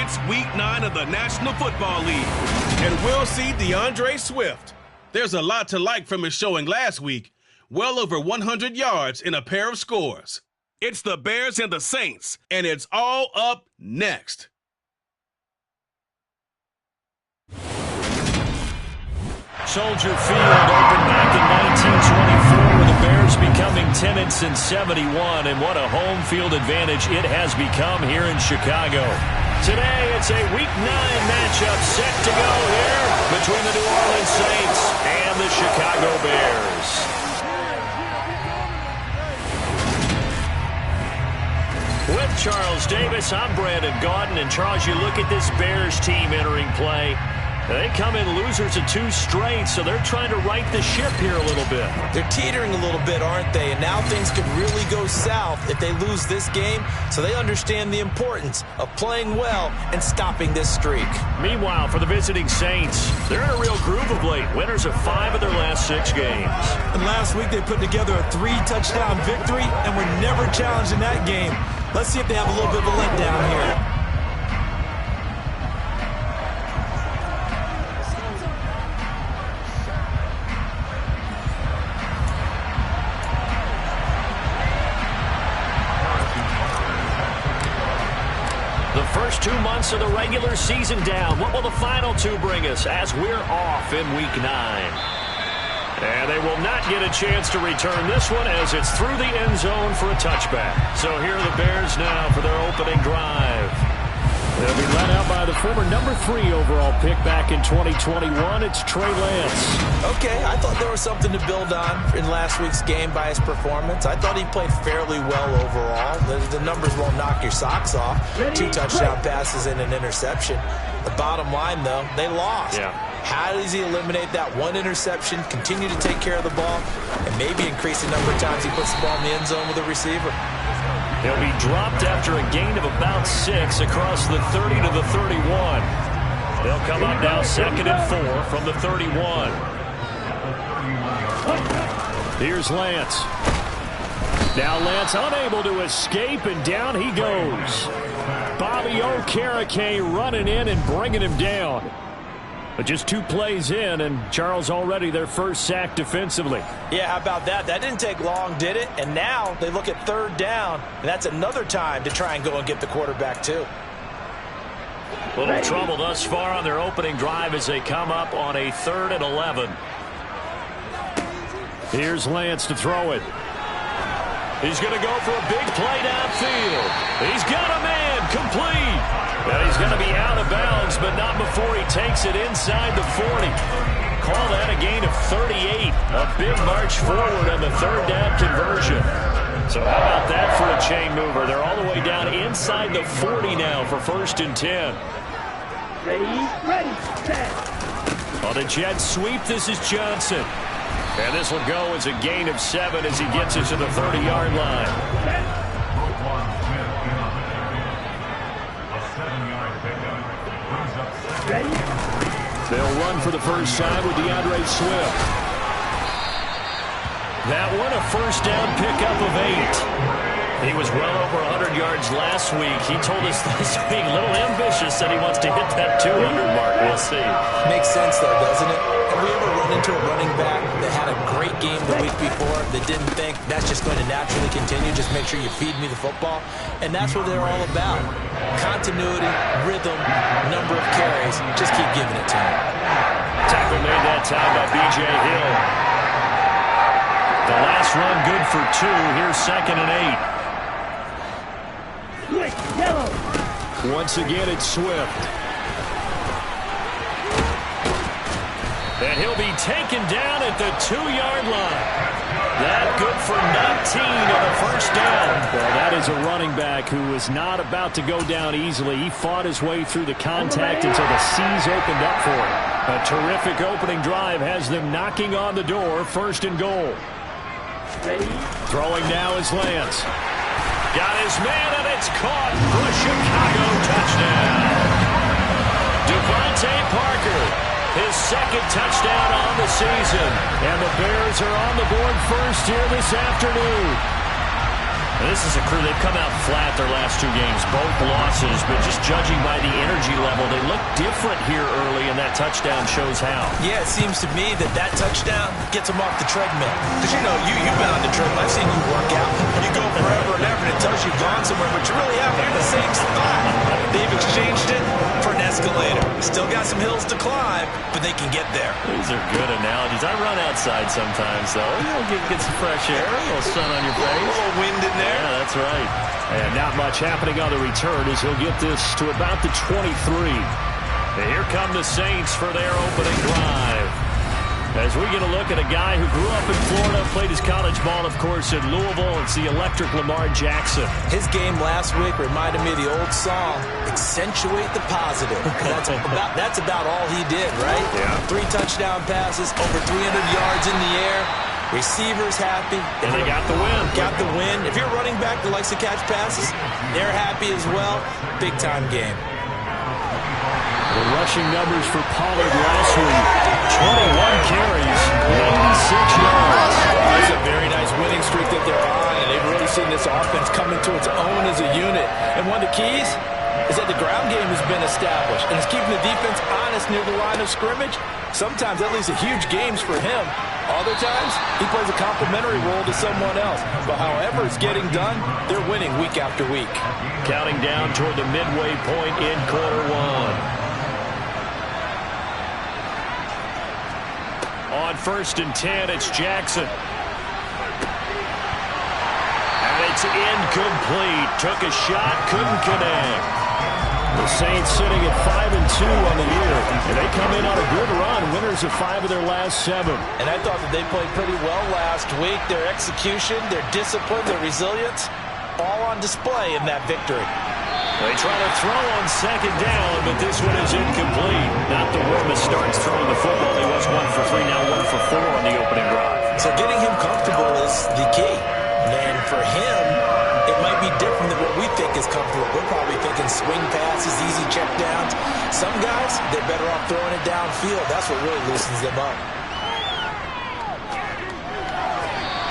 It's Week 9 of the National Football League, and we'll see DeAndre Swift. There's a lot to like from his showing last week, well over 100 yards in a pair of scores. It's the Bears and the Saints, and it's all up next. Soldier Field opened back in 1924 with the Bears becoming 10-71, and what a home field advantage it has become here in Chicago. Today, it's a Week 9 matchup set to go here between the New Orleans Saints and the Chicago Bears. With Charles Davis, I'm Brandon Gaudin, and Charles, you look at this Bears team entering play. They come in losers of 2 straight, so they're trying to right the ship here a little bit. They're teetering a little bit, aren't they? And now things could really go south if they lose this game, so they understand the importance of playing well and stopping this streak. Meanwhile, for the visiting Saints, they're in a real groove of late. Winners of 5 of their last 6 games. And last week they put together a 3-touchdown victory and were never challenged in that game. Let's see if they have a little bit of a letdown here. The first 2 months of the regular season down. What will the final 2 bring us as we're off in Week 9? And they will not get a chance to return this one as it's through the end zone for a touchback. So here are the Bears now for their opening drive. They'll be led out by the former number 3 overall pick back in 2021. It's Trey Lance. Okay, I thought there was something to build on in last week's game by his performance. I thought he played fairly well overall. The numbers won't knock your socks off. 2 touchdown passes and an interception. The bottom line, though, they lost. Yeah. How does he eliminate that 1 interception, continue to take care of the ball, and maybe increase the number of times he puts the ball in the end zone with a receiver? He'll be dropped after a gain of about 6 across the 30 to the 31. They'll come up now 2nd and 4 from the 31. Here's Lance. Now Lance unable to escape, and down he goes. Bobby Okereke running in and bringing him down. But just 2 plays in, and Charles already their first sack defensively. Yeah, how about that? That didn't take long, did it? And now they look at 3rd down, and that's another time to try and go and get the quarterback, too. Little trouble thus far on their opening drive as they come up on a 3rd and 11. Here's Lance to throw it. He's going to go for a big play downfield. He's got a man complete. And he's going to be out of bounds, but not before he takes it inside the 40. Call that a gain of 38. A big march forward on the 3rd down conversion. So how about that for a chain mover? They're all the way down inside the 40 now for 1st and 10. Ready, set. On a jet sweep, this is Johnson. And this will go as a gain of 7 as he gets it to the 30-yard line. They'll run for the first time with DeAndre Swift. That one a 1st down pickup of 8. He was well over 100 yards last week. He told us this week, a little ambitious, that he wants to hit that 200 mark. We'll see. Makes sense, though, doesn't it? Have we ever run into a running back that had a great game the week before that didn't think that's just going to naturally continue? Just make sure you feed me the football. And that's what they're all about. Continuity, rhythm, number of carries. Just keep giving it to him. Tackle made that time by B.J. Hill. The last run good for 2. Here's 2nd and 8. Quick, yellow. Once again, it's Swift. And he'll be taken down at the 2-yard line. That good for 19 on a 1st down. Well, that is a running back who is not about to go down easily. He fought his way through the contact until the seas opened up for him. A terrific opening drive has them knocking on the door. 1st and goal. Ready. Throwing now is Lance. Got his man, and it's caught for a Chicago touchdown. Devontae Parker, his 2nd touchdown on the season. And the Bears are on the board first here this afternoon. This is a crew, they've come out flat their last 2 games, both losses, but just judging by the energy level, they look different here early, and that touchdown shows how. Yeah, it seems to me that touchdown gets them off the treadmill. Because, you've been on the treadmill. I've seen you work out. You go forever and ever, and it tells you've gone somewhere, but you really haven't. You're in the same spot. They've exchanged it for an escalator. Still got some hills to climb, but they can get there. These are good analogies. I run outside sometimes, though. Get some fresh air, a little sun on your face. A little wind in there. Yeah, that's right. And not much happening on the return as he'll get this to about the 23. And here come the Saints for their opening drive. As we get a look at a guy who grew up in Florida, played his college ball, of course, at Louisville. It's the electric Lamar Jackson. His game last week reminded me of the old song, Accentuate the Positive. That's about all he did, right? Yeah. 3 touchdown passes, over 300 yards in the air. Receivers happy. And they got the win. Got the win. If you're running back that likes to catch passes, they're happy as well. Big-time game. The rushing numbers for Pollard last week. 21 carries, 96 yards. It's a very nice winning streak that they're on, and they've really seen this offense come into its own as a unit. And one of the keys is that the ground game has been established, and it's keeping the defense honest near the line of scrimmage. Sometimes that leads to huge games for him. Other times, he plays a complementary role to someone else. But however it's getting done, they're winning week after week. Counting down toward the midway point in quarter 1. On 1st and 10, it's Jackson. And it's incomplete. Took a shot, couldn't connect. The Saints sitting at 5-2 on the year. And they come in on a good run, winners of 5 of their last 7. And I thought that they played pretty well last week. Their execution, their discipline, their resilience, all on display in that victory. They try to throw on 2nd down, but this one is incomplete. Not the warmest starts throwing the football. He was 1 for 3, now 1 for 4 on the opening drive. So getting him comfortable is the key. And for him, it might be different than what we think is comfortable. We're probably thinking swing passes, easy check downs. Some guys, they're better off throwing it downfield. That's what really loosens them up.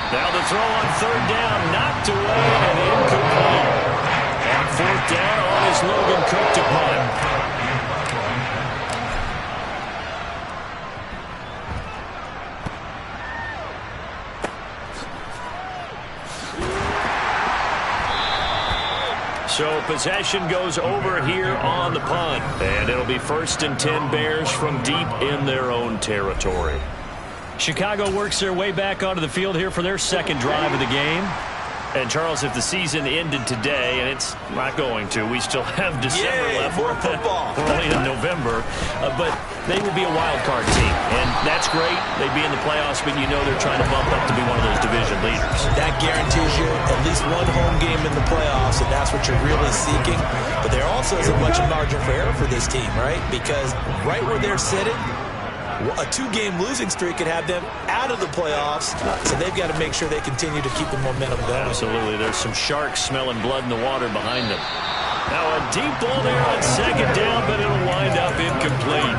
Now the throw on 3rd down, knocked away and incomplete. On 4th down, on is Logan Cook to punt. So possession goes over here on the punt. And it'll be 1st and 10 Bears from deep in their own territory. Chicago works their way back onto the field here for their 2nd drive of the game. And, Charles, if the season ended today, and it's not going to, we still have December left. More football. We're only in November. But they will be a wild card team. And that's great. They'd be in the playoffs, but you know they're trying to bump up to be one of those division leaders. That guarantees you at least one home game in the playoffs, and that's what you're really seeking. But there also isn't much margin for error for this team, right? Because right where they're sitting, a 2-game losing streak could have them out of the playoffs, so they've got to make sure they continue to keep the momentum going. Absolutely. There's some sharks smelling blood in the water behind them. Now a deep ball there on 2nd down, but it'll wind up incomplete.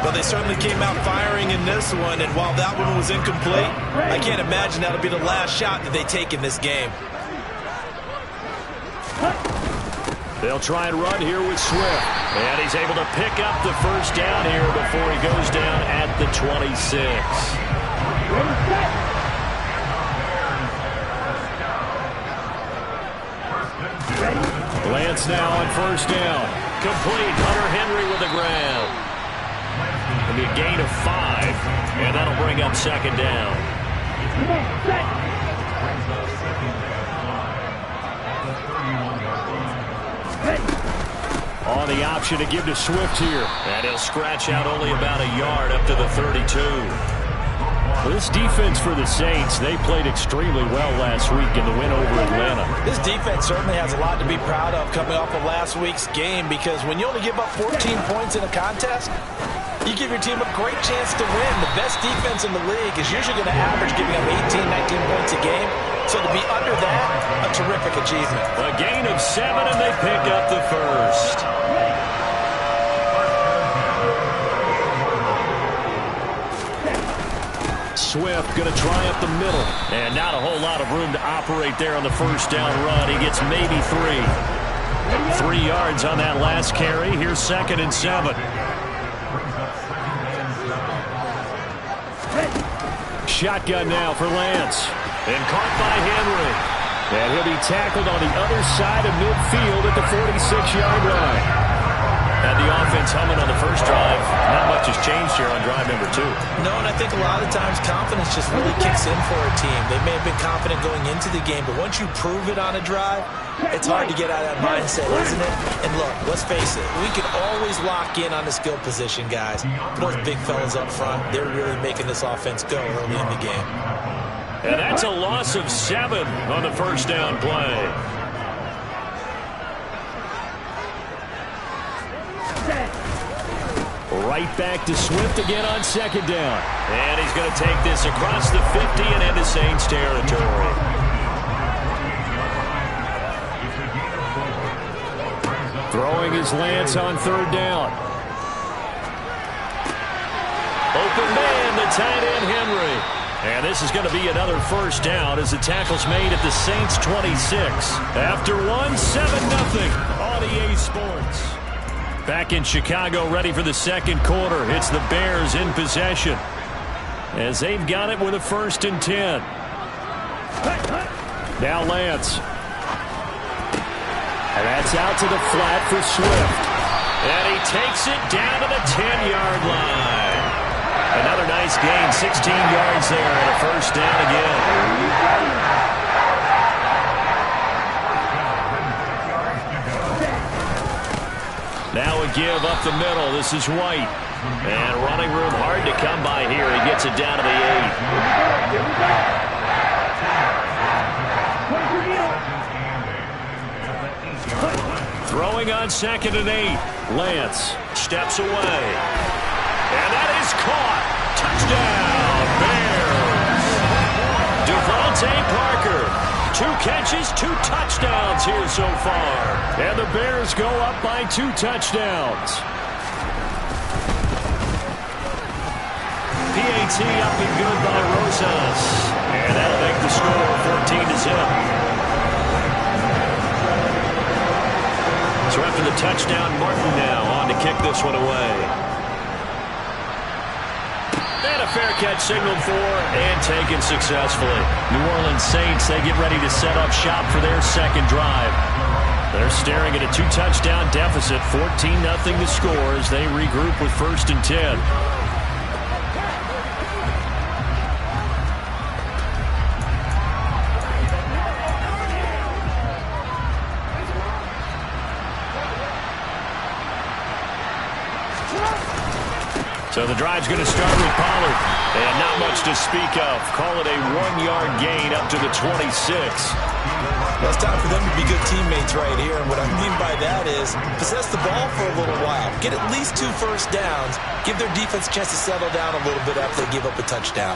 Well, they certainly came out firing in this one, and while that one was incomplete, I can't imagine that'll be the last shot that they take in this game. They'll try and run here with Swift. And he's able to pick up the 1st down here before he goes down at the 26. Lance now on 1st down. Complete. Hunter Henry with the grab. It'll be a gain of 5, and that'll bring up 2nd down. On the option to give to Swift here. And he'll scratch out only about a yard up to the 32. This defense for the Saints, they played extremely well last week in the win over Atlanta. This defense certainly has a lot to be proud of coming off of last week's game, because when you only give up 14 points in a contest, you give your team a great chance to win. The best defense in the league is usually going to average giving up 18, 19 points a game. So to be under that, a terrific achievement. A gain of 7, and they pick up the 1st. Swift going to try up the middle. And not a whole lot of room to operate there on the first down run. He gets maybe 3. 3 yards on that last carry. Here's 2nd and 7. Shotgun now for Lance. And caught by Henry. And he'll be tackled on the other side of midfield at the 46-yard line. And the offense humming on the first drive. Not much has changed here on drive number 2. No, and I think a lot of times confidence just really kicks in for a team. They may have been confident going into the game, but once you prove it on a drive, it's hard to get out of that mindset, isn't it? And look, let's face it, we can always lock in on the skill position, guys. But those big fellas up front, they're really making this offense go early in the game. And that's a loss of 7 on the first down play. Right back to Swift again on 2nd down. And he's going to take this across the 50 and into Saints territory. Throwing his Lance on 3rd down. Open man, the tight end Henry. And this is going to be another first down as the tackle's made at the Saints 26. After 1, 7-0 on EA Sports. Back in Chicago, ready for the second quarter. It's the Bears in possession as they've got it with a 1st and 10. Now Lance. And that's out to the flat for Swift. And he takes it down to the 10-yard line. Another nice gain, 16 yards there and a first down again. Now a give up the middle. This is White. And running room hard to come by here. He gets it down to the 8. Throwing on 2nd and 8. Lance steps away. And that is caught. Touchdown, Bears. Devontae Parker. 2 catches, 2 touchdowns here so far. And the Bears go up by 2 touchdowns. PAT up and good by Rosas. And that'll make the score 14-0. So after the touchdown, Martin now on to kick this one away. And a fair catch signaled for and taken successfully. New Orleans Saints, they get ready to set up shop for their second drive. They're staring at a 2-touchdown deficit, 14-0 to score as they regroup with 1st and 10. So the drive's going to start with Pollard. And not much to speak of. Call it a 1-yard gain up to the 26. Well, it's time for them to be good teammates right here. And what I mean by that is possess the ball for a little while. Get at least 2 first downs. Give their defense a chance to settle down a little bit after they give up a touchdown.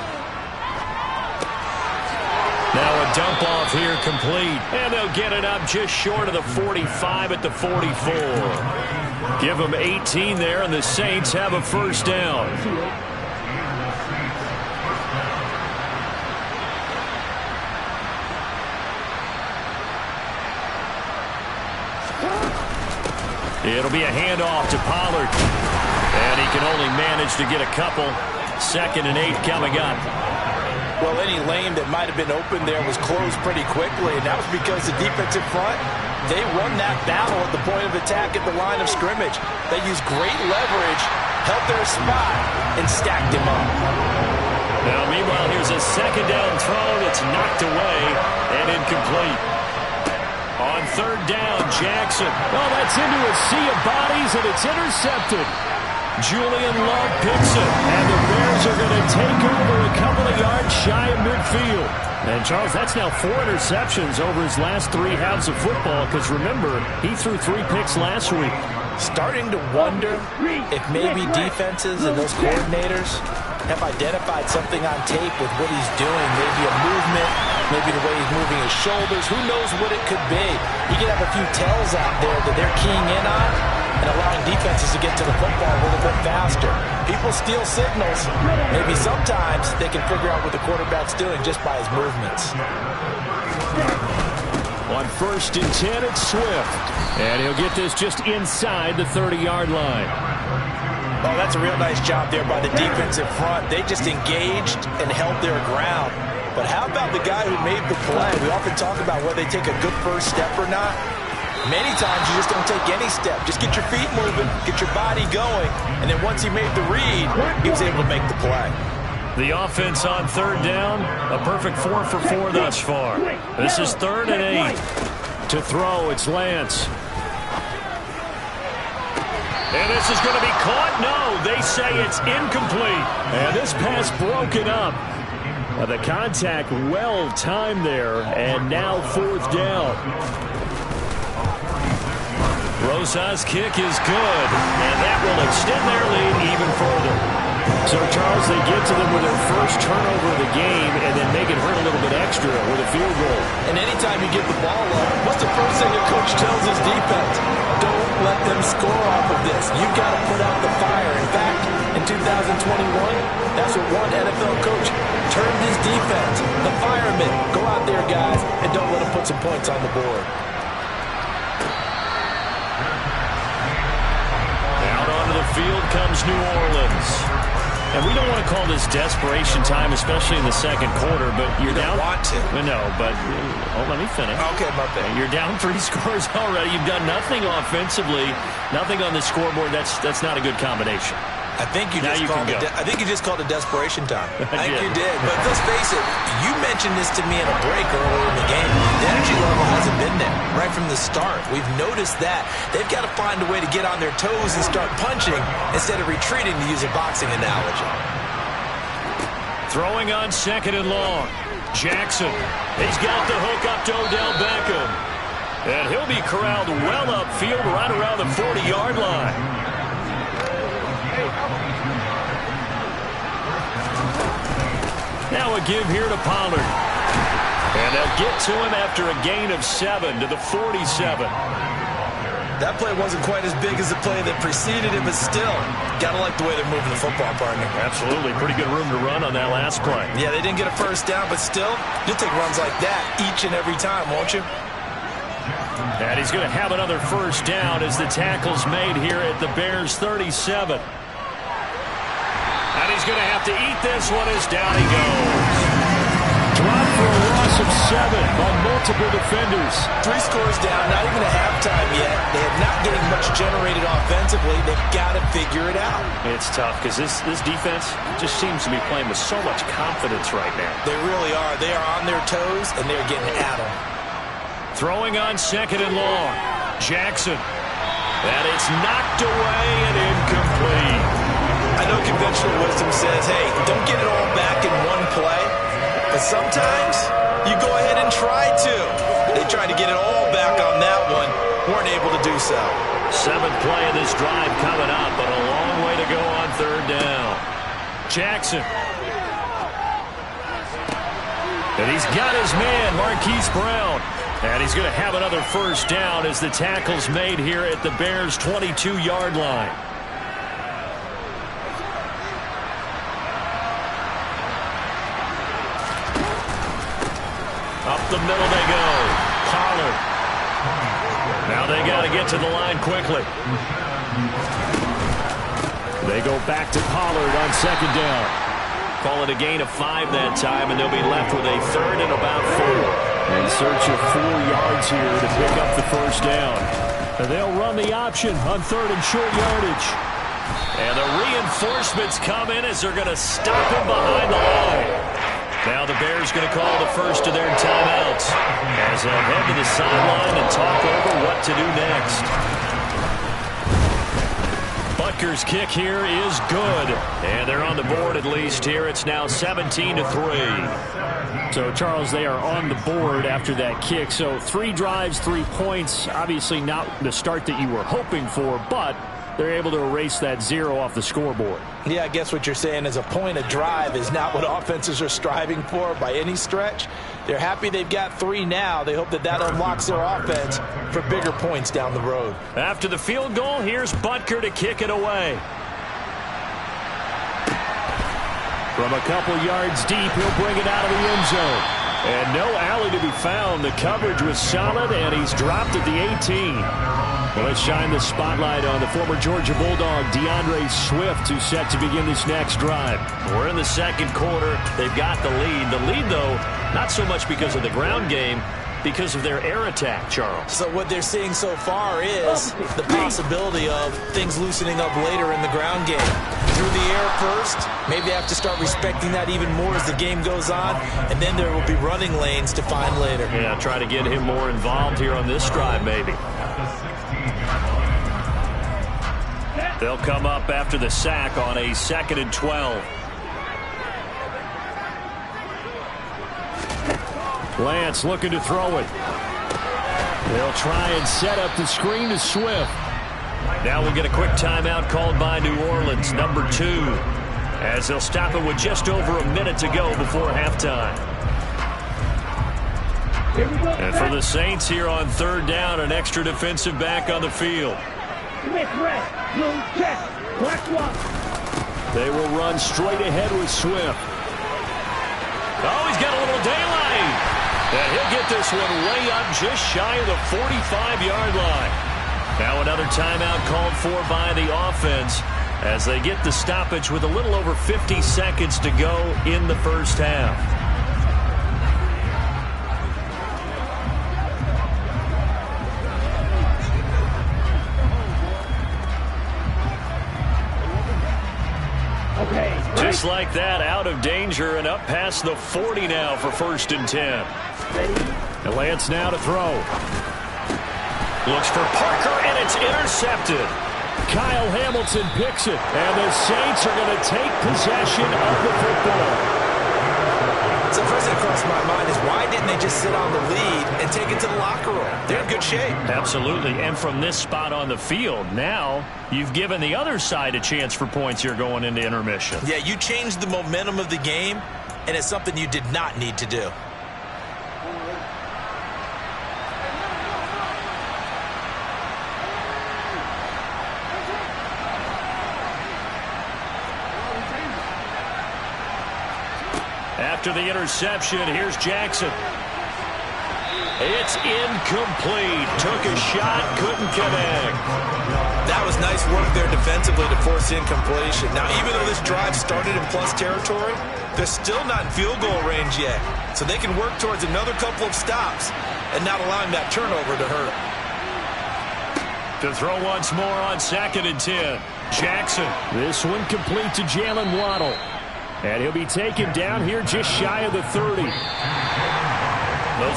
Now a dump off here complete. And they'll get it up just short of the 45 at the 44. Give them 18 there, and the Saints have a first down. It'll be a handoff to Pollard. And he can only manage to get a couple. 2nd and 8 coming up. Well, any lane that might have been open there was closed pretty quickly, and that was because the defensive front, they won that battle at the point of attack at the line of scrimmage. They used great leverage, held their spot, and stacked him up. Now, meanwhile, here's a 2nd down throw that's knocked away and incomplete. On 3rd down, Jackson. Oh, that's into a sea of bodies, and it's intercepted. Julian Love picks it, and the Bears are going to take over a couple of yards shy of midfield. And, Charles, that's now 4 interceptions over his last 3 halves of football, because, remember, he threw 3 picks last week. Starting to wonder if maybe defenses and those coordinators have identified something on tape with what he's doing. Maybe a movement, maybe the way he's moving his shoulders. Who knows what it could be? He could have a few tells out there that they're keying in on. and allowing defenses to get to the football a little bit faster. People steal signals. Maybe sometimes they can figure out what the quarterback's doing just by his movements. On 1st and 10, it's Swift. And he'll get this just inside the 30-yard line. Oh, that's a real nice job there by the defensive front. They just engaged and held their ground. But how about the guy who made the play? We often talk about whether they take a good first step or not. Many times you just don't take any step. Just get your feet moving, get your body going, and then once he made the read, he was able to make the play. The offense on 3rd down, a perfect 4 for 4 thus far. This is 3rd and 8. To throw, it's Lance. And this is going to be caught. No, they say it's incomplete. And this pass broken up. The contact well timed there, and now 4th down. Rosa's kick is good, and that will extend their lead even further. So, Charles, they get to them with their first turnover of the game and then make it hurt a little bit extra with a field goal. And anytime you give the ball up, what's the first thing a coach tells his defense? Don't let them score off of this. You've got to put out the fire. In fact, in 2021, that's what one NFL coach termed his defense. The firemen. Go out there, guys, and don't let them put some points on the board. Out onto the field comes New Orleans. And we don't want to call this desperation time, especially in the second quarter, but you're down. You don't want to. No, but let me finish. Okay, my bad. You're down 3 scores already. You've done nothing offensively, nothing on the scoreboard. That's not a good combination. I think you just called it desperation time. I think you did. But let's face it, you mentioned this to me in a break earlier in the game. The energy level hasn't been there right from the start. We've noticed that. They've got to find a way to get on their toes and start punching instead of retreating, to use a boxing analogy. Throwing on 2nd and long. Jackson. He's got the hook up to Odell Beckham. And he'll be corralled well upfield right around the 40-yard line. Now a give here to Pollard. And they'll get to him after a gain of 7 to the 47. That play wasn't quite as big as the play that preceded it, but still, got to like the way they're moving the football, partner. Absolutely. Pretty good room to run on that last play. Yeah, they didn't get a first down, but still, you'll take runs like that each and every time, won't you? And he's going to have another first down as the tackle's made here at the Bears' 37. And he's going to have to eat this one as down he goes. Dropped for a loss of 7 by multiple defenders. 3 scores down, not even a halftime yet. They have not getting much generated offensively. They've got to figure it out. It's tough because this defense just seems to be playing with so much confidence right now. They really are. They are on their toes, and they're getting at them. Throwing on 2nd and long. Jackson. And it's knocked away and incomplete. I know conventional wisdom says, hey, don't get it all back in one play. But sometimes you go ahead and try to. They tried to get it all back on that one. Weren't able to do so. 7th play of this drive coming up, but a long way to go on 3rd down. Jackson. And he's got his man, Marquise Brown. And he's going to have another first down as the tackle's made here at the Bears' 22-yard line. Up the middle they go. Pollard. Now they got to get to the line quickly. They go back to Pollard on 2nd down. Call it a gain of 5 that time, and they'll be left with a 3rd and about 4. In search of 4 yards here to pick up the first down. And they'll run the option on 3rd and short yardage. And the reinforcements come in as they're going to stop him behind the line. Now the Bears going to call the first of their timeouts as they'll head to the sideline and talk over what to do next. Butker's kick here is good. And they're on the board at least here. It's now 17-3. So, Charles, they are on the board after that kick. So 3 drives, 3 points. Obviously not the start that you were hoping for, but they're able to erase that 0 off the scoreboard. Yeah, I guess what you're saying is a point of drive is not what offenses are striving for by any stretch. They're happy they've got 3 now. They hope that that unlocks their offense for bigger points down the road. After the field goal, here's Butker to kick it away. From a couple yards deep, he'll bring it out of the end zone. And no alley to be found. The coverage was solid, and he's dropped at the 18. Well, let's shine the spotlight on the former Georgia Bulldog, DeAndre Swift, who's set to begin this next drive. We're in the second quarter. They've got the lead. The lead, though, not so much because of the ground game, because of their air attack, Charles. So what they're seeing so far is the possibility of things loosening up later in the ground game. Through the air first, maybe they have to start respecting that even more as the game goes on, and then there will be running lanes to find later. Yeah, try to get him more involved here on this drive, maybe. They'll come up after the sack on a 2nd and 12. Lance looking to throw it. They'll try and set up the screen to Swift. Now we'll get a quick timeout called by New Orleans, number 2, as they'll stop it with just over a minute to go before halftime. And for the Saints here on 3rd down, an extra defensive back on the field. They will run straight ahead with Swift. Oh, he's got a little daylight. And he'll get this one way up just shy of the 45-yard line. Now another timeout called for by the offense as they get the stoppage with a little over 50 seconds to go in the first half. Just like that, out of danger and up past the 40 now for 1st and 10. And Lance now to throw. Looks for Parker, and it's intercepted. Kyle Hamilton picks it, and the Saints are going to take possession of the football. So the first thing that crossed my mind is why didn't they just sit on the lead and take it to the locker room? They're in good shape. Absolutely, and from this spot on the field, now you've given the other side a chance for points here going into intermission. Yeah, you changed the momentum of the game, and it's something you did not need to do. After the interception, here's Jackson. It's incomplete. Took a shot, couldn't connect. That was nice work there defensively to force incompletion. Now, even though this drive started in plus territory, they're still not in field goal range yet. So they can work towards another couple of stops and not allowing that turnover to hurt. To throw once more on 2nd and 10. Jackson. This one complete to Jalen Waddle. And he'll be taken down here just shy of the 30. Those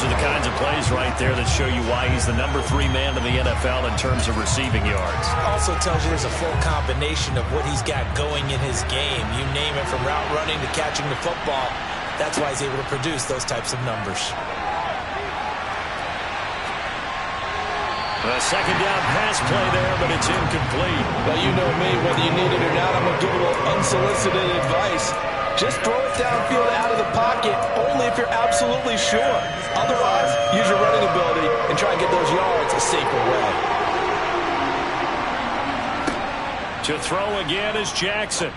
are the kinds of plays right there that show you why he's the number 3 man in the NFL in terms of receiving yards. Also tells you there's a full combination of what he's got going in his game. You name it, from route running to catching the football. That's why he's able to produce those types of numbers. A 2nd down pass play there, but it's incomplete. Well, you know me, whether you need it or not, I'm going to give a little unsolicited advice. Just throw it downfield out of the pocket, only if you're absolutely sure. Otherwise, use your running ability and try and get those yards a safer way. To throw again is Jackson.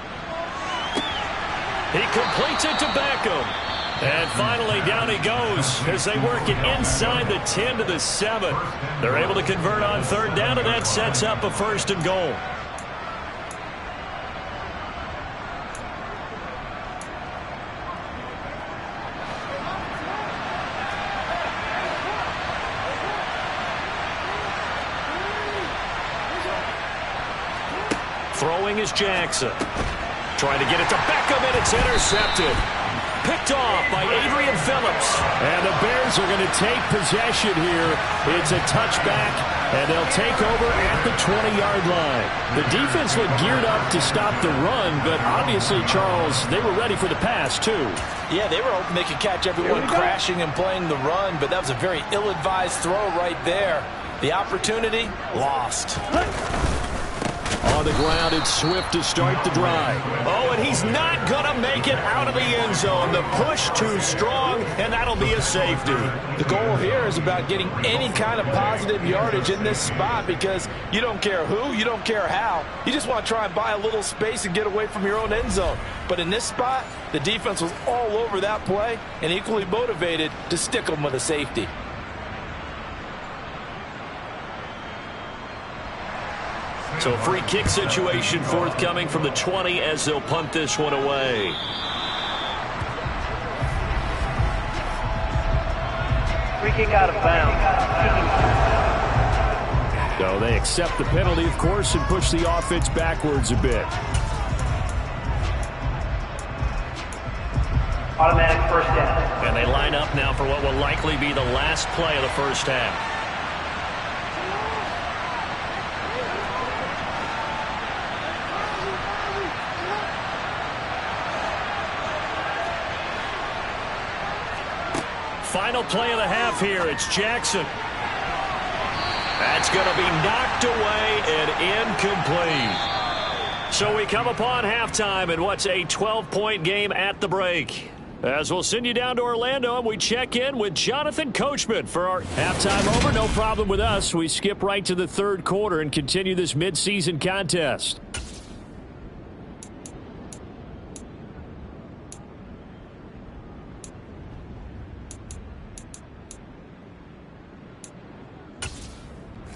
He completes it to Beckham. And finally, down he goes as they work it inside the 10 to the 7. They're able to convert on 3rd down, and that sets up a 1st and goal. Throwing is Jackson. Trying to get it to Beckham, and it's intercepted. Picked off by Adrian Phillips. And the Bears are going to take possession here. It's a touchback, and they'll take over at the 20-yard line. The defense looked geared up to stop the run, but obviously, Charles, they were ready for the pass, too. Yeah, they were hoping they could catch everyone crashing and playing the run, but that was a very ill-advised throw right there. The opportunity, lost. On on the ground. It's Swift to start the drive. Oh, and he's not going to make it out of the end zone. The push too strong, and that'll be a safety. The goal here is about getting any kind of positive yardage in this spot because you don't care who, you don't care how. You just want to try and buy a little space and get away from your own end zone. But in this spot, the defense was all over that play and equally motivated to stick them with a safety. So a free kick situation forthcoming from the 20 as they'll punt this one away. Free kick out of bounds. So they accept the penalty, of course, and push the offense backwards a bit. Automatic first down. And they line up now for what will likely be the last play of the first half. Final play of the half here. It's Jackson. That's going to be knocked away and incomplete. So we come upon halftime in what's a 12-point game at the break. As we'll send you down to Orlando, and we check in with Jonathan Coachman for our halftime over. No problem with us. We skip right to the third quarter and continue this midseason contest.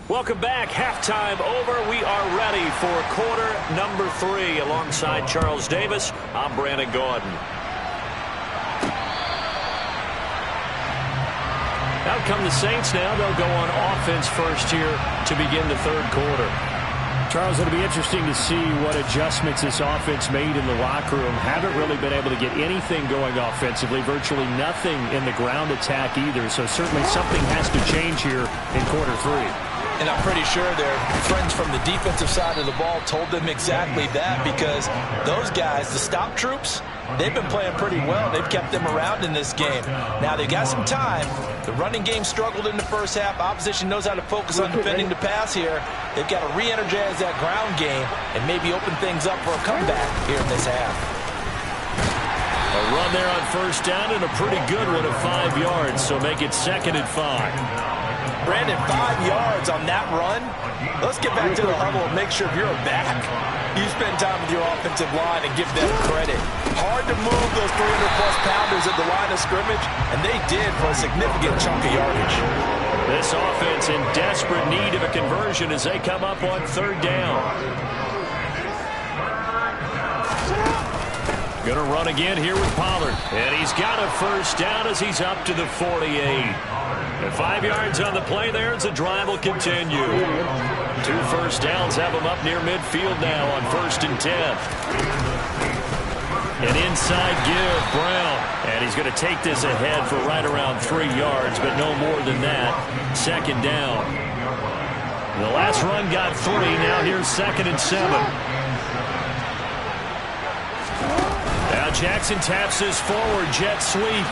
Welcome back. Halftime over. We are ready for quarter number 3. Alongside Charles Davis, I'm Brandon Gordon. Out come the Saints now. They'll go on offense first here to begin the third quarter. Charles, it'll be interesting to see what adjustments this offense made in the locker room. Haven't really been able to get anything going offensively. Virtually nothing in the ground attack either. So certainly something has to change here in quarter 3. And I'm pretty sure their friends from the defensive side of the ball told them exactly that because those guys, the stop troops, they've been playing pretty well. They've kept them around in this game. Now, they got some time. The running game struggled in the first half. Opposition knows how to focus on defending the pass here. They've got to re-energize that ground game and maybe open things up for a comeback here in this half. A run there on first down and a pretty good one of 5 yards, so make it 2nd and 5. Brandon, 5 yards on that run. Let's get back to the huddle and make sure if you're a back, you spend time with your offensive line and give them credit. Hard to move those 300-plus pounders at the line of scrimmage, and they did for a significant chunk of yardage. This offense in desperate need of a conversion as they come up on 3rd down. Going to run again here with Pollard. And he's got a first down as he's up to the 48. And 5 yards on the play there as the drive will continue. 2 first downs have him up near midfield now on 1st and 10. An inside give, Brown. And he's going to take this ahead for right around 3 yards, but no more than that. 2nd down. The last run got 3. Now here's 2nd and 7. Now Jackson taps this forward, jet sweep.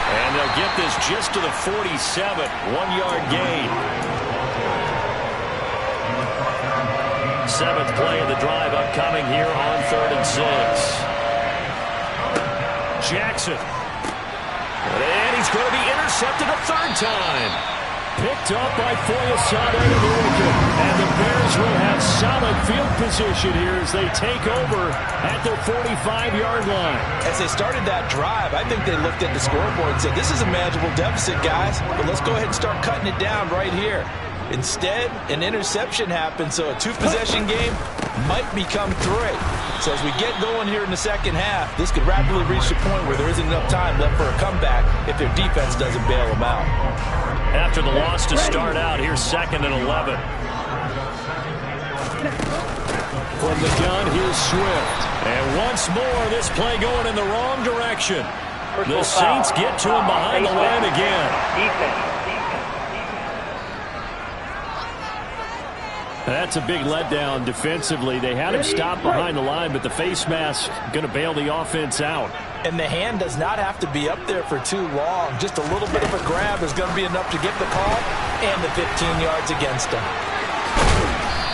And they'll get this just to the 47, 1-yard gain. 7th play of the drive upcoming here on 3rd and 6. Jackson. And he's going to be intercepted a 3rd time. Picked up by Foyesade to the wicket. And the Bears will have solid field position here as they take over at their 45-yard line. As they started that drive, I think they looked at the scoreboard and said, this is a manageable deficit, guys, but let's go ahead and start cutting it down right here. Instead, an interception happened, so a 2-possession game might become 3. So as we get going here in the second half, this could rapidly reach the point where there isn't enough time left for a comeback if their defense doesn't bail them out. After the loss to start out, here's 2nd and 11. From the gun, here's Swift. And once more, this play going in the wrong direction. The Saints get to him behind the line again. That's a big letdown defensively. They had him stop behind the line, but the face mask going to bail the offense out. And the hand does not have to be up there for too long. Just a little bit of a grab is going to be enough to get the call and the 15 yards against him.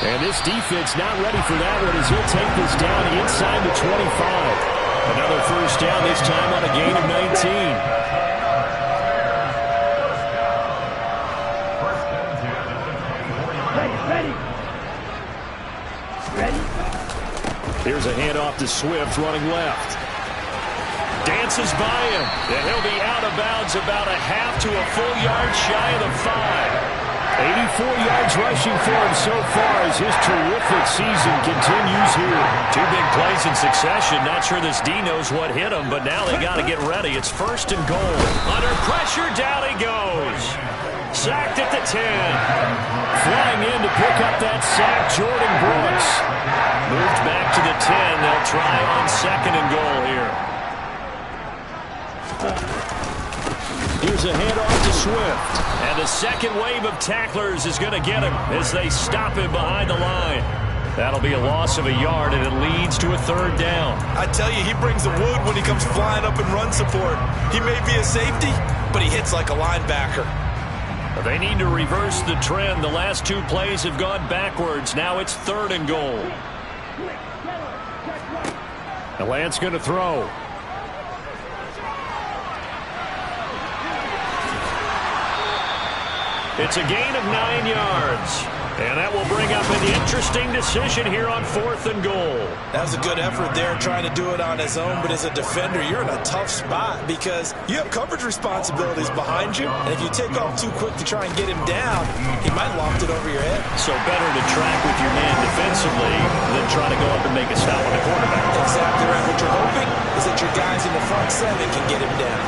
And this defense not ready for that one as he'll take this down inside the 25. Another first down, this time on a gain of 19. Here's a handoff to Swift running left. Dances by him, and he'll be out of bounds about a half to a full yard shy of the 5. 84 yards rushing for him so far as his terrific season continues here. 2 big plays in succession. Not sure this D knows what hit him, but now they got to get ready. It's 1st and goal. Under pressure, down he goes. Sacked at the 10. Flying in to pick up that sack, Jordan Brooks. Moved back to the 10. They'll try on 2nd and goal here. Here's a handoff to Swift. And the second wave of tacklers is going to get him as they stop him behind the line. That'll be a loss of a yard, and it leads to a 3rd down. I tell you, he brings the wood when he comes flying up in run support. He may be a safety, but he hits like a linebacker. They need to reverse the trend. The last 2 plays have gone backwards. Now it's 3rd and goal. The Lance going to throw. It's a gain of 9 yards. And that will bring up an interesting decision here on 4th and goal. That was a good effort there trying to do it on his own, but as a defender, you're in a tough spot because you have coverage responsibilities behind you, and if you take off too quick to try and get him down, he might loft it over your head. So better to track with your man defensively than try to go up and make a stop on the quarterback. Exactly right. What you're hoping is that your guys in the front 7 can get him down.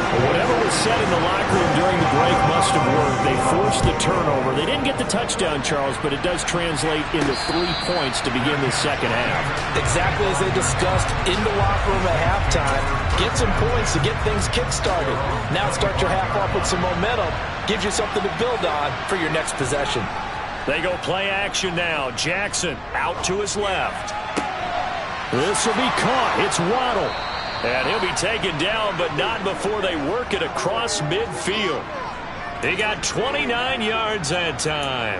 Whatever was said in the locker room during the break must have worked. They forced the turnover. They didn't get the touchdown, Charles, but it does translate into 3 points to begin the second half. Exactly as they discussed in the locker room at halftime. Get some points to get things kick-started. Now start your half off with some momentum. Gives you something to build on for your next possession. They go play action now. Jackson out to his left. This will be caught. It's Waddle. And he'll be taken down, but not before they work it across midfield. He got 29 yards that time.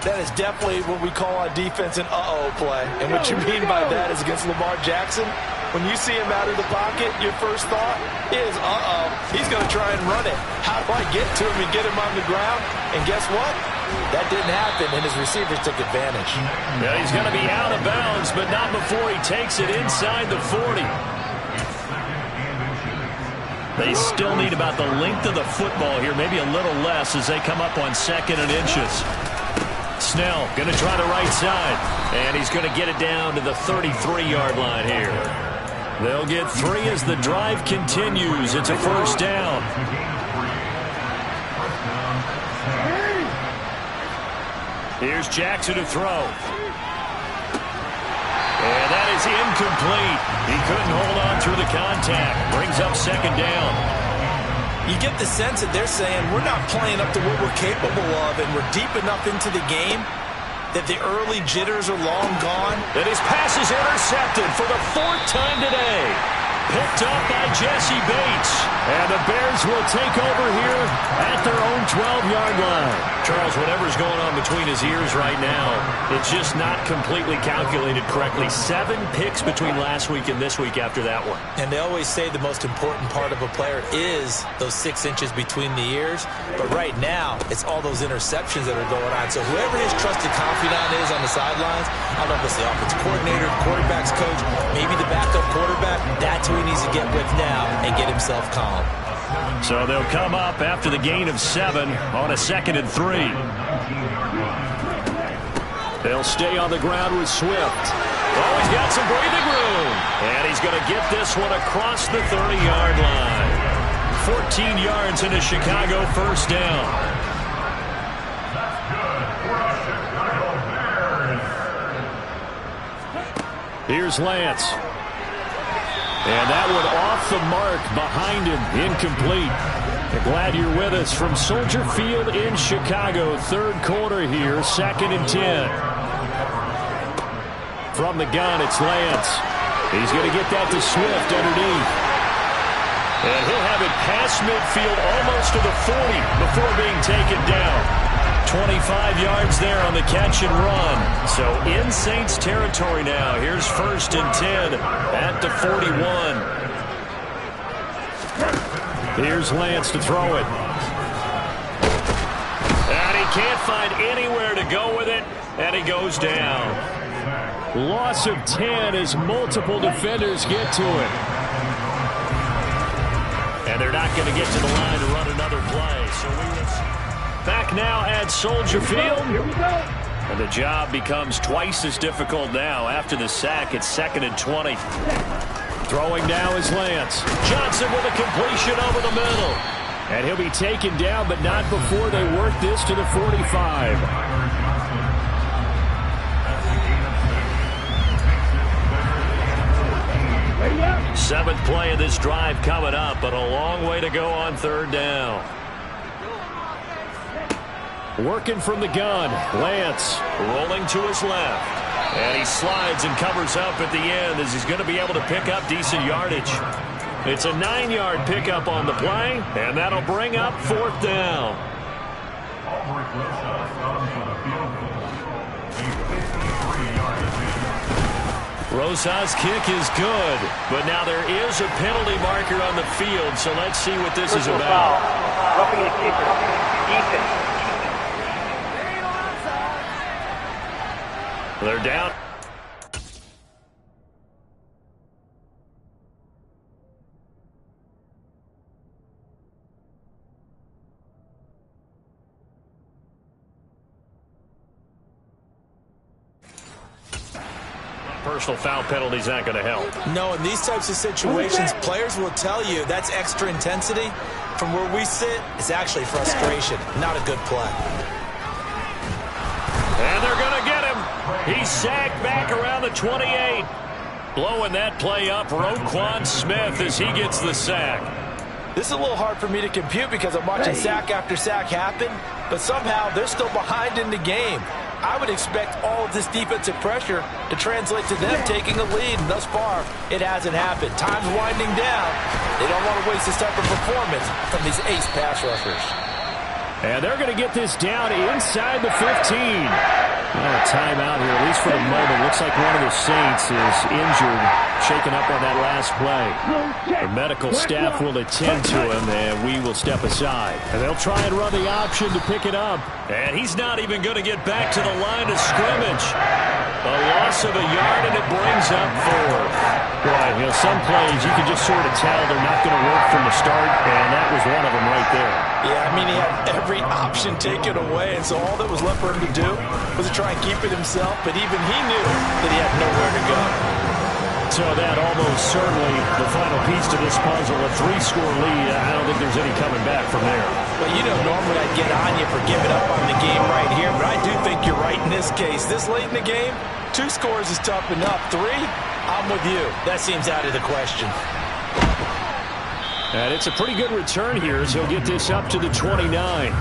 That is definitely what we call on defense an uh-oh play. And what you mean by that is against Lamar Jackson, when you see him out of the pocket, your first thought is, uh-oh, he's going to try and run it. How do I get to him and get him on the ground? And guess what? That didn't happen, and his receivers took advantage. Yeah, he's going to be out of bounds, but not before he takes it inside the 40. They still need about the length of the football here, maybe a little less as they come up on 2nd and inches. Snell going to try the right side, and he's going to get it down to the 33-yard line here. They'll get 3 as the drive continues. It's a first down. Here's Jackson to throw. And that is incomplete. He couldn't hold on through the contact. Brings up 2nd down. You get the sense that they're saying we're not playing up to what we're capable of, and we're deep enough into the game that the early jitters are long gone. And his pass is intercepted for the 4th time today. Picked up by Jesse Bates. And the Bears will take over here at their own 12-yard line. Charles, whatever's going on between his ears right now, it's just not completely calculated correctly. 7 picks between last week and this week after that one. And they always say the most important part of a player is those 6 inches between the ears. But right now, it's all those interceptions that are going on. So whoever his trusted confidant is on the sidelines, I don't know if it's the offensive coordinator, quarterback's coach, maybe the backup quarterback, that's who he needs to get with now and get himself calm. So they'll come up after the gain of 7 on a 2nd and 3. They'll stay on the ground with Swift. Oh, he's got some breathing room. And he's going to get this one across the 30-yard line. 14 yards in a Chicago first down. Here's Lance. And that one off the mark behind him, incomplete. Glad you're with us from Soldier Field in Chicago. 3rd quarter here, 2nd and 10. From the gun, it's Lance. He's going to get that to Swift underneath. And he'll have it past midfield almost to the 40 before being taken down. 25 yards there on the catch and run. So in Saints territory now. Here's 1st and 10 at the 41. Here's Lance to throw it. And he can't find anywhere to go with it, and he goes down. Loss of 10 as multiple defenders get to it. And they're not going to get to the line to run another play. So we will back now at Soldier Field. And the job becomes twice as difficult now. After the sack, it's 2nd and 20. Throwing now is Lance. Johnson with a completion over the middle. And he'll be taken down, but not before they work this to the 45. Seventh play of this drive coming up, but a long way to go on 3rd down. Working from the gun, Lance rolling to his left. And he slides and covers up at the end as he's going to be able to pick up decent yardage. It's a 9-yard pickup on the play, and that'll bring up 4th down. Rosa's kick is good, but now there is a penalty marker on the field, so let's see what this is about. Roughing the kicker. Defense. They're down. Personal foul penalty's not going to help. No, in these types of situations, players will tell you that's extra intensity. From where we sit, it's actually frustration, not a good play. And they're going to get him. He's sacked back around the 28. Blowing that play up, Roquan Smith as he gets the sack. This is a little hard for me to compute because I'm watching sack after sack happen, but somehow they're still behind in the game. I would expect all of this defensive pressure to translate to them taking a lead, and thus far, it hasn't happened. Time's winding down. They don't want to waste this type of performance from these ace pass rushers. And they're going to get this down inside the 15. A timeout here, at least for the moment. Looks like one of the Saints is injured, shaken up on that last play. The medical staff will attend to him, and we will step aside. And they'll try and run the option to pick it up. And he's not even going to get back to the line of scrimmage. A loss of a yard, and it brings up 4. Boy, some plays you can just sort of tell they're not going to work from the start, and that was one of them right there. Yeah, I mean, he had every option taken away, and so all that was left for him to do was to try and keep it himself, but even he knew that he had nowhere to go. So that almost certainly the final piece to this puzzle, a 3-score lead. I don't think there's any coming back from there. Well, you know, normally I'd get on you for giving up on the game right here, but I do think you're right in this case. This late in the game, 2 scores is tough enough. 3, I'm with you. That seems out of the question. And it's a pretty good return here as he'll get this up to the 29.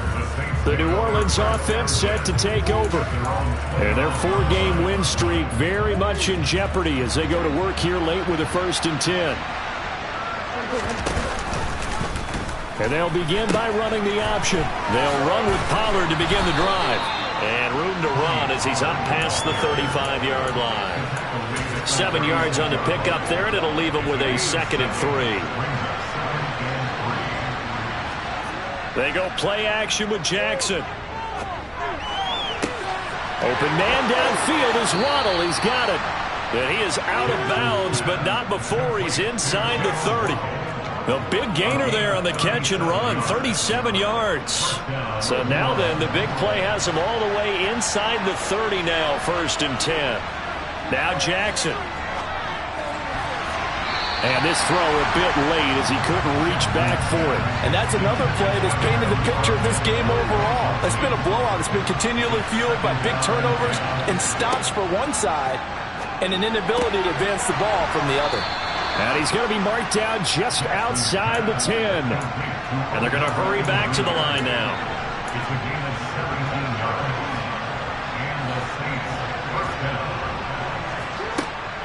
The New Orleans offense set to take over. And their 4-game win streak very much in jeopardy as they go to work here late with a 1st and 10. And they'll begin by running the option. They'll run with Pollard to begin the drive. And room to run as he's up past the 35-yard line. 7 yards on the pickup there, and it'll leave him with a 2nd and 3. They go play action with Jackson. Open man downfield is Waddle. He's got it. And he is out of bounds, but not before he's inside the 30. The big gainer there on the catch and run, 37 yards. So now then, the big play has him all the way inside the 30 now, 1st and 10. Now Jackson. And this throw a bit late as he couldn't reach back for it. And that's another play that's painted the picture of this game overall. It's been a blowout. It's been continually fueled by big turnovers and stops for one side and an inability to advance the ball from the other. And he's going to be marked down just outside the 10. And they're going to hurry back to the line now.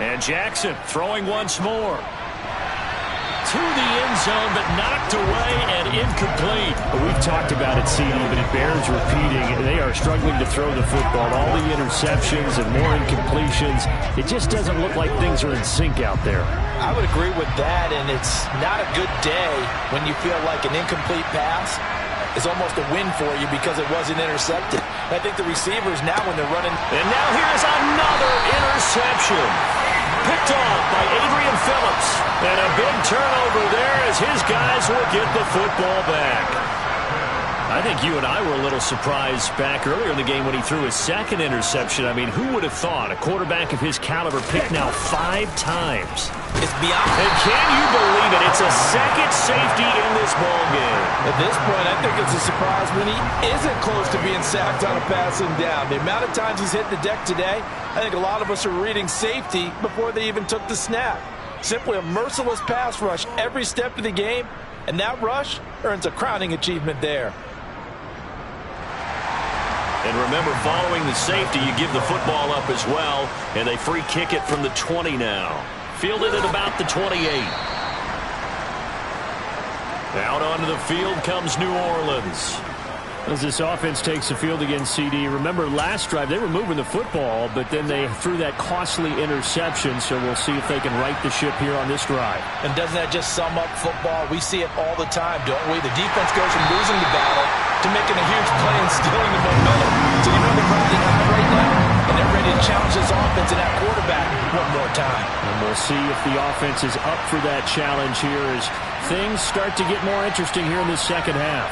And Jackson throwing once more. to the end zone, but knocked away and incomplete. We've talked about it, CD, but it bears repeating. They are struggling to throw the football. All the interceptions and more incompletions. It just doesn't look like things are in sync out there. I would agree with that, and it's not a good day when you feel like an incomplete pass is almost a win for you because it wasn't intercepted. I think the receivers now when they're running. And now here's another interception. Picked off by Adrian Phillips. And a big turnover there as his guys will get the football back. I think you and I were a little surprised back earlier in the game when he threw his second interception. I mean, who would have thought a quarterback of his caliber picked now 5 times? It's beyond. And can you believe it? It's a second safety in this ball game. At this point, I think it's a surprise when he isn't close to being sacked on a passing down. The amount of times he's hit the deck today, I think a lot of us are reading safety before they even took the snap. Simply a merciless pass rush every step of the game, and that rush earns a crowning achievement there. And remember, following the safety, you give the football up as well, and they free kick it from the 20 now. Fielded at about the 28. Out onto the field comes New Orleans. As this offense takes the field against CD, remember last drive they were moving the football, but then they threw that costly interception, so we'll see if they can right the ship here on this drive. And doesn't that just sum up football? We see it all the time, don't we? The defense goes from losing the battle to making a huge play and stealing the momentum. So you know they're riding high right now, and they're ready to challenge this offense and that quarterback one more time. And we'll see if the offense is up for that challenge here as things start to get more interesting here in the second half.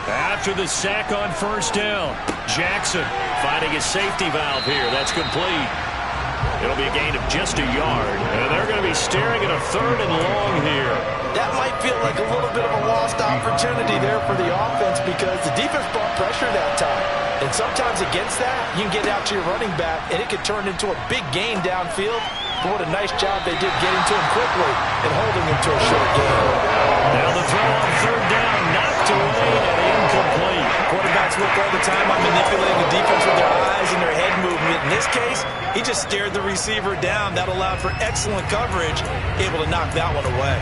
After the sack on first down, Jackson finding his safety valve here. That's complete. It'll be a gain of just a yard, and they're going to be staring at a 3rd and long here. That might feel like a little bit of a lost opportunity there for the offense because the defense brought pressure that time. And sometimes against that, you can get out to your running back, and it could turn into a big gain downfield. But what a nice job they did getting to him quickly and holding him to a short gain. Now the throw on 3rd down, knocked away and incomplete. Quarterbacks look all the time on manipulating the defense with their eyes and their head movement. In this case, he just stared the receiver down. That allowed for excellent coverage, able to knock that one away.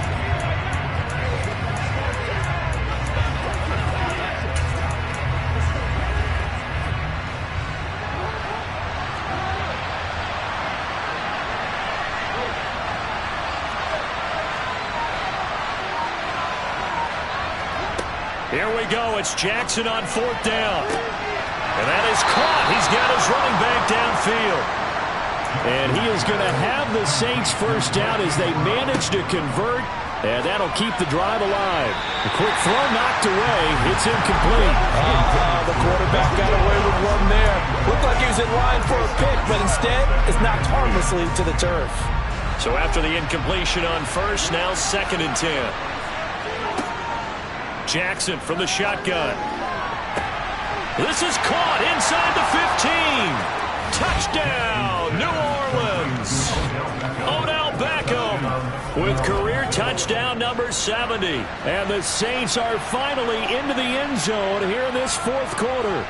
Here we go. It's Jackson on 4th down. And that is caught. He's got his running back downfield. And he is going to have the Saints first down as they manage to convert. And that'll keep the drive alive. The quick throw knocked away. It's incomplete. The quarterback got away with one there. Looked like he was in line for a pick, but instead it's knocked harmlessly to the turf. So after the incompletion on first, now 2nd and 10. Jackson from the shotgun. This is caught inside the 15. Touchdown, New Orleans. Odell Beckham with career touchdown number 70. And the Saints are finally into the end zone here in this 4th quarter.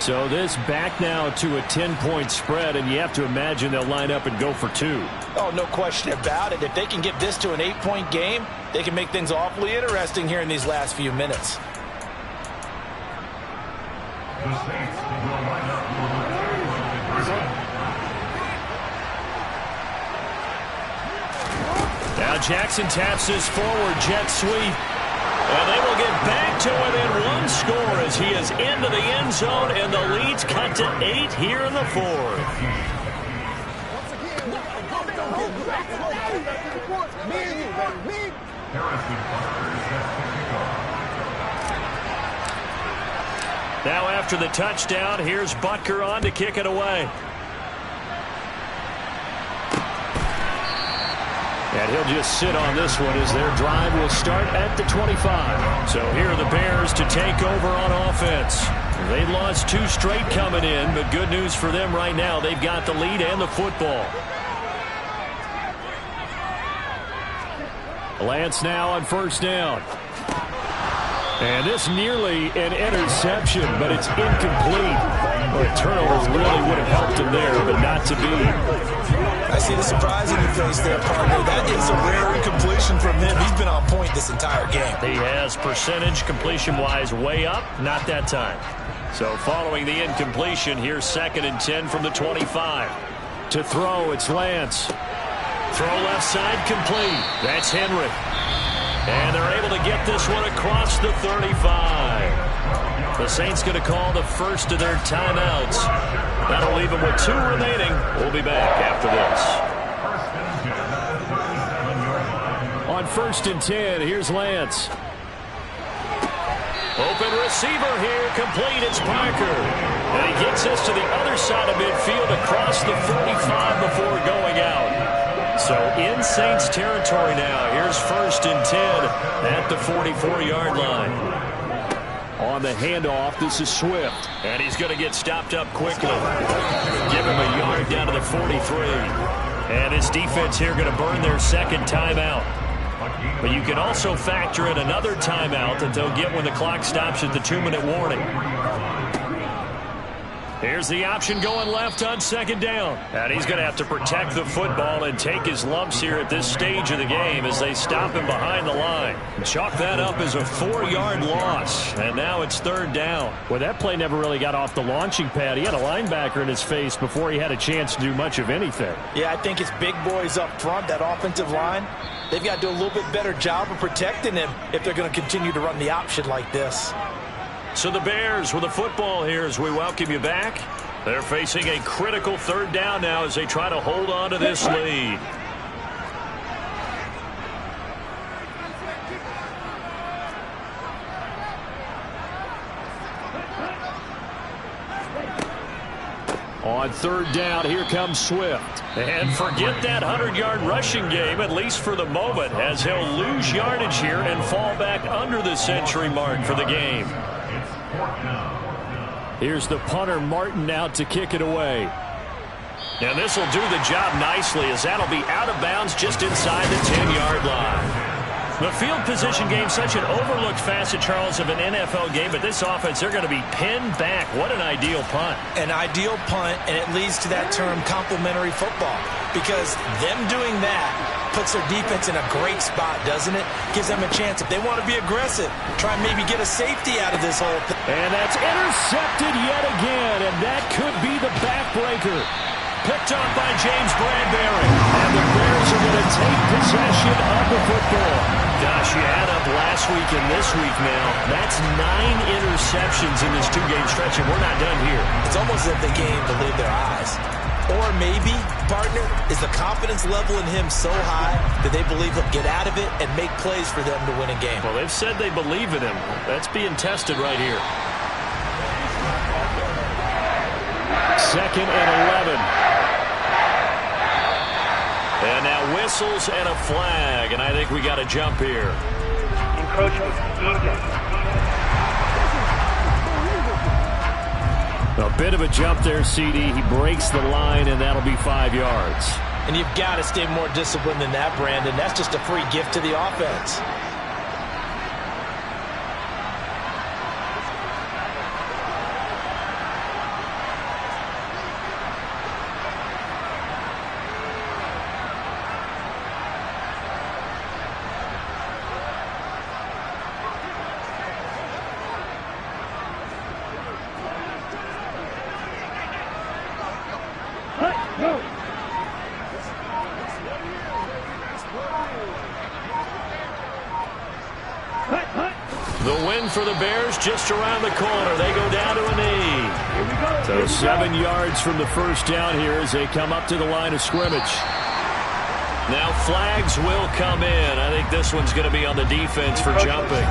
So this back now to a 10-point spread, and you have to imagine they'll line up and go for 2. Oh, no question about it. If they can get this to an 8-point game, they can make things awfully interesting here in these last few minutes. Now Jackson taps this forward jet sweep. And they will get back to within 1 score as he is into the end zone, and the lead's cut to 8 here in the 4th. Now after the touchdown, here's Butker on to kick it away. And he'll just sit on this one as their drive will start at the 25. So here are the Bears to take over on offense. They lost 2 straight coming in, but good news for them right now. They've got the lead and the football. Lance now on first down. And this nearly an interception, but it's incomplete. Well, a turnover really would have helped him there, but not to be. I see the surprise in your face there, partner. That is a rare incompletion from him. He's been on point this entire game. He has percentage completion-wise way up, not that time. So following the incompletion, here's 2nd and 10 from the 25. To throw, it's Lance. Throw left side complete. That's Henry. And they're able to get this one across the 35. The Saints going to call the first of their timeouts. That'll leave them with 2 remaining. We'll be back after this. On 1st and 10, here's Lance. Open receiver here, complete. It's Parker. And he gets this to the other side of midfield across the 45 before going out. So in Saints territory now. Here's 1st and 10 at the 44-yard line. On the handoff, this is Swift. And he's going to get stopped up quickly. Give him a yard down to the 43. And his defense here going to burn their 2nd timeout. But you can also factor in another timeout that they'll get when the clock stops at the 2-minute warning. Here's the option going left on 2nd down. And he's going to have to protect the football and take his lumps here at this stage of the game as they stop him behind the line. Chalk that up as a 4-yard loss. And now it's 3rd down. Well, that play never really got off the launching pad. He had a linebacker in his face before he had a chance to do much of anything. Yeah, I think it's big boys up front, that offensive line. They've got to do a little bit better job of protecting him if they're going to continue to run the option like this. So the Bears with the football here as we welcome you back. They're facing a critical 3rd down now as they try to hold on to this lead. On 3rd down, here comes Swift. And forget that 100-yard rushing game, at least for the moment, as he'll lose yardage here and fall back under the century mark for the game. Here's the punter, Martin, out to kick it away. And this will do the job nicely as that'll be out of bounds just inside the 10-yard line. The field position game, such an overlooked facet, Charles, of an NFL game, but this offense, they're going to be pinned back. What an ideal punt. An ideal punt, and it leads to that term complementary football, because them doing that puts their defense in a great spot, doesn't it? Gives them a chance, if they want to be aggressive, try and maybe get a safety out of this whole thing. And that's intercepted yet again, and that could be the backbreaker. Picked off by James Bradbury. And the Bears are going to take possession of the football. Gosh, you add up last week and this week now. That's 9 interceptions in this 2-game stretch, and we're not done here. It's almost as if the game believe their eyes. Or maybe, partner, is the confidence level in him so high that they believe he'll get out of it and make plays for them to win a game. Well, they've said they believe in him. That's being tested right here. 2nd and 11. And now whistles and a flag, and I think we got a jump here. Encroachment, defense. A bit of a jump there, CD. He breaks the line, and that'll be 5 yards. And you've got to stay more disciplined than that, Brandon. That's just a free gift to the offense. The win for the Bears just around the corner. They go down to a knee. So 7 yards from the first down here as they come up to the line of scrimmage. Now flags will come in. I think this one's going to be on the defense for jumping.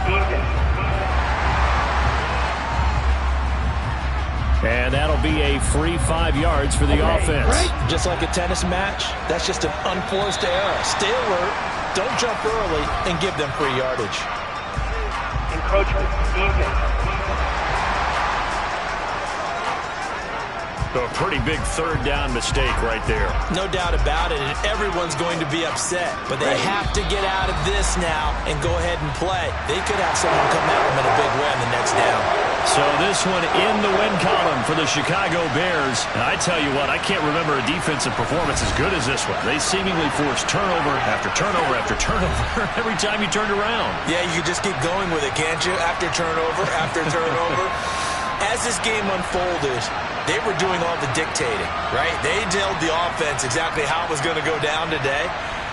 And that'll be a free 5 yards for the offense. Just like a tennis match, that's just an unforced error. Stay alert, don't jump early, and give them free yardage. Encroachment, defense. So a pretty big 3rd down mistake right there. No doubt about it, and everyone's going to be upset. But they have to get out of this now and go ahead and play. They could have someone come at them in a big way on the next down. So this one in the win column for the Chicago Bears. And I tell you what, I can't remember a defensive performance as good as this one. They seemingly forced turnover after turnover after turnover every time you turned around. Yeah, you just keep going with it, can't you? After turnover. As this game unfolded, they were doing all the dictating, right? They told the offense exactly how it was going to go down today.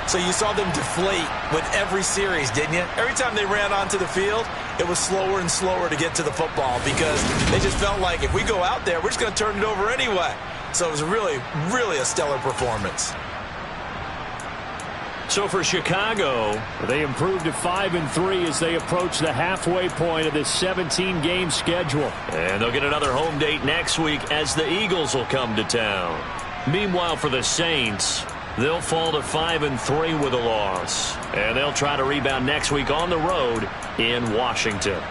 So you saw them deflate with every series, didn't you? Every time they ran onto the field, it was slower and slower to get to the football because they just felt like if we go out there, we're just going to turn it over anyway. So it was really, really a stellar performance. So for Chicago, they improved to 5-3 as they approach the halfway point of this 17-game schedule. And they'll get another home date next week as the Eagles will come to town. Meanwhile, for the Saints, they'll fall to 5-3 with a loss. And they'll try to rebound next week on the road in Washington.